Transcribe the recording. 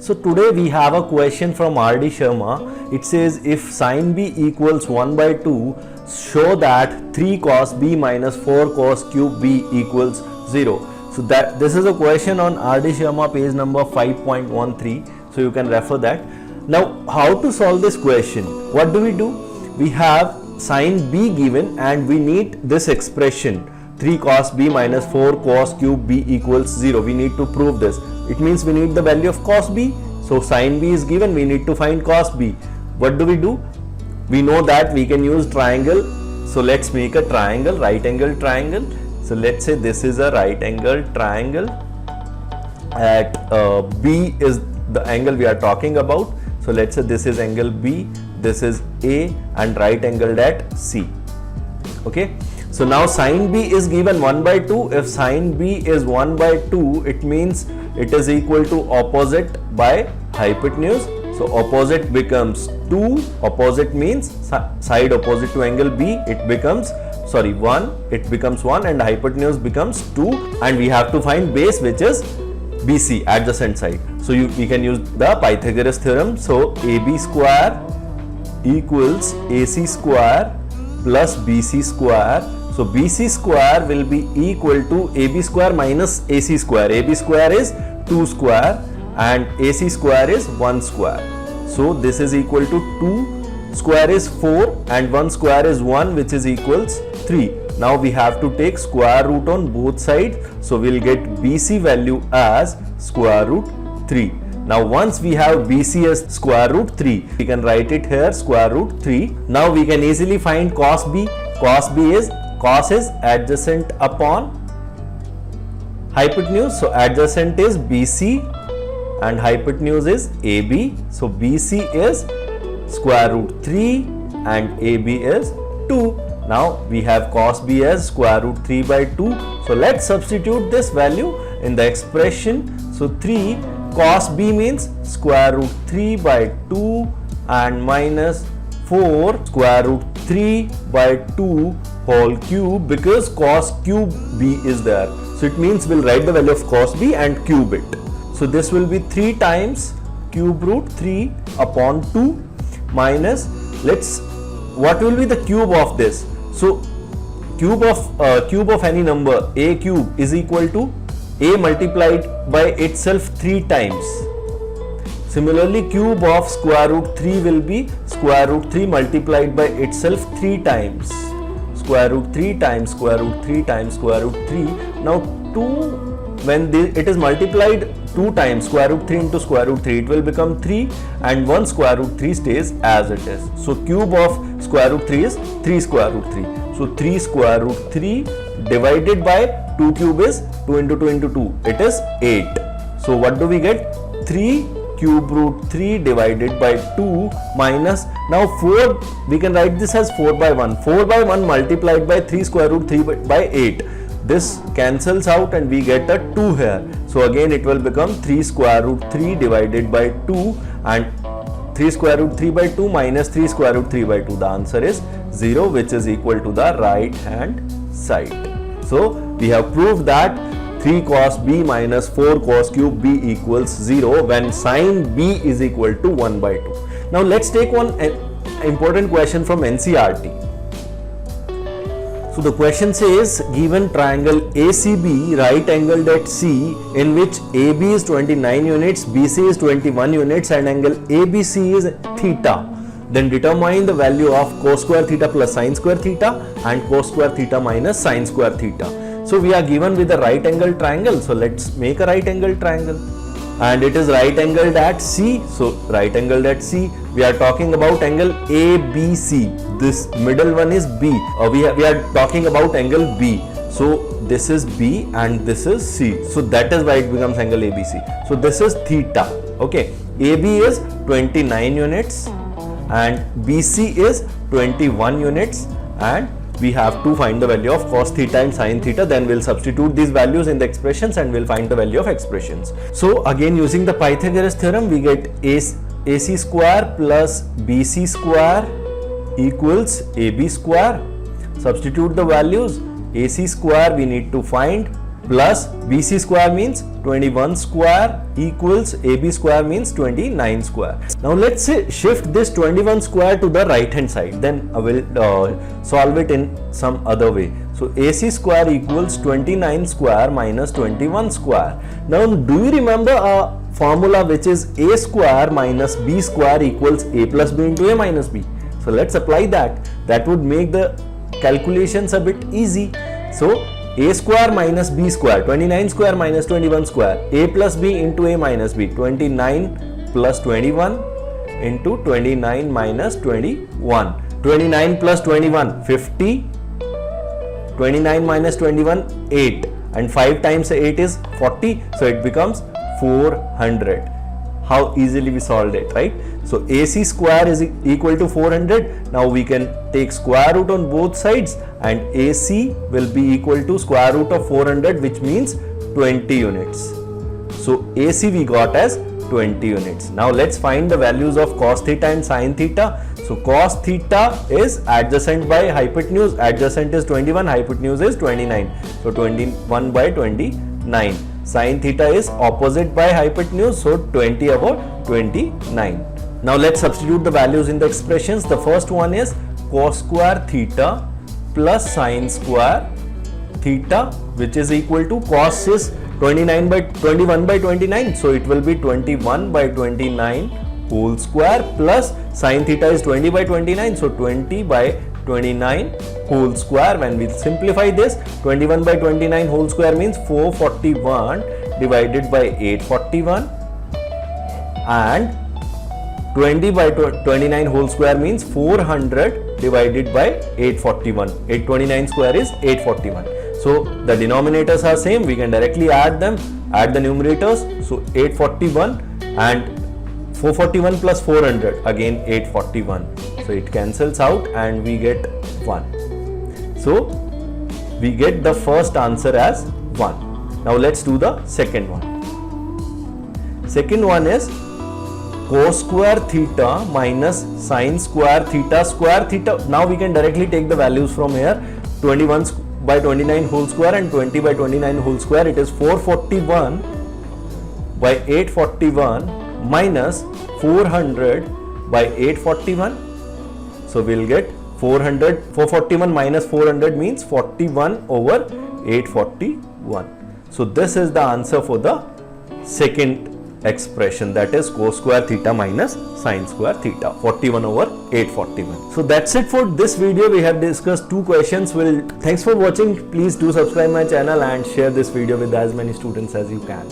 So today we have a question from R.D. Sharma. It says if sin b equals 1 by 2, show that 3 cos b minus 4 cos cube b equals 0. So that this is a question on R.D. Sharma page number 5.13. So you can refer that. Now how to solve this question? What do? We have sin b given and we need this expression 3 cos b minus 4 cos cube b equals 0. We need to prove this. It means we need the value of cos b. So sin b is given, we need to find cos b. What do? We know that we can use triangle. So let's make a triangle, right angle triangle. So let's say this is a right angle triangle at b is the angle we are talking about. So let's say this is angle b, this is a, and right angled at c. Okay. So now sin b is given 1 by 2. If sin b is 1 by 2, it means it is equal to opposite by hypotenuse. So opposite becomes 2. Opposite means side opposite to angle b. It becomes 1. It becomes 1 and hypotenuse becomes 2. And we have to find base, which is BC, adjacent side. So we can use the Pythagoras theorem. So AB square equals AC square plus BC square. So BC square will be equal to AB square minus AC square. AB square is 2 square and AC square is 1 square. So this is equal to 2 square is 4 and 1 square is 1, which is equals 3. Now we have to take square root on both sides. So we'll get BC value as square root 3. Now once we have BC as square root 3, we can write it here square root 3. Now we can easily find cos b. Cos is adjacent upon hypotenuse. So adjacent is BC and hypotenuse is AB. So BC is square root 3 and AB is 2. Now we have cos b as square root 3 by 2. So let's substitute this value in the expression. So 3 cos b means square root 3 by 2 and minus 4 square root 3 by 2 whole cube, because cos cube b is there. So it means we'll write the value of cos b and cube it. So this will be 3 times cube root 3 upon 2 minus, what will be the cube of this? So cube of any number, a cube is equal to a multiplied by itself 3 times. Similarly, cube of square root 3 will be square root 3 multiplied by itself 3 times. Square root 3 times square root 3 times square root 3. Now 2, when it is multiplied 2 times, square root 3 into square root 3, it will become 3 and 1 square root 3 stays as it is. So cube of square root 3 is 3 square root 3. So 3 square root 3 divided by 2 cube is 2 into 2 into 2. It is 8. So what do we get? 3 cube root 3 divided by 2 minus, now 4, we can write this as 4 by 1. 4 by 1 multiplied by 3 square root 3 by 8. This cancels out and we get a 2 here. So again it will become 3 square root 3 divided by 2 and 3 square root 3 by 2 minus 3 square root 3 by 2. The answer is 0, which is equal to the right hand side. So we have proved that 3 cos b minus 4 cos cube b equals 0 when sin b is equal to 1 by 2. Now let's take one important question from NCERT. So the question says, given triangle ACB right angled at C, in which AB is 29 units, BC is 21 units and angle ABC is theta, then determine the value of cos square theta plus sin square theta and cos square theta minus sin square theta. So we are given with a right angle triangle. So let's make a right angle triangle. And it is right angled at C. So right angled at C, we are talking about angle ABC. This middle one is B. We are talking about angle B. So this is B and this is C. So that is why it becomes angle ABC. So this is theta. Okay. AB is 29 units and BC is 21 units, and we have to find the value of cos theta and sin theta. Then we'll substitute these values in the expressions and we'll find the value of expressions. So again, using the Pythagoras theorem, we get AC square plus BC square equals AB square. Substitute the values. AC square we need to find plus BC square means 21 square equals AB square means 29 square. Now let's say shift this 21 square to the right hand side, then I will solve it in some other way. So AC square equals 29 square minus 21 square. Now do you remember a formula which is A square minus B square equals A plus B into A minus B? So let's apply that. That would make the calculations a bit easy. So A square minus B square, 29 square minus 21 square, A plus B into A minus B, 29 plus 21 into 29 minus 21. 29 plus 21, 50. 29 minus 21, 8. And 5 times 8 is 40. So it becomes 400. How easily we solved it, right? So AC square is equal to 400. Now we can take square root on both sides and AC will be equal to square root of 400, which means 20 units. So AC we got as 20 units. Now let's find the values of cos theta and sin theta. So cos theta is adjacent by hypotenuse. Adjacent is 21, hypotenuse is 29. So 21 by 29. Sin theta is opposite by hypotenuse, so 20 about 29. Now let's substitute the values in the expressions. The first one is cos square theta plus sin square theta, which is equal to cos is 21 by 29, so it will be 21 by 29 whole square, plus sin theta is 20 by 29, so 20 by 29 whole square. When we simplify this, 21 by 29 whole square means 441 divided by 841, and 20 by 29 whole square means 400 divided by 841. 829 square is 841. So the denominators are same, we can directly add them, add the numerators. So 841 and 441 plus 400, again 841. So it cancels out and we get 1. So we get the first answer as 1. Now let's do the second one. Second one is cos square theta minus sin square theta square theta. Now we can directly take the values from here. 21 by 29 whole square and 20 by 29 whole square. It is 441 by 841 minus 400 by 841. So we'll get 441 minus 400 means 41 over 841. So this is the answer for the second expression, that is cos square theta minus sin square theta, 41 over 841. So that's it for this video. We have discussed two questions. Thanks for watching. Please do subscribe my channel and share this video with as many students as you can.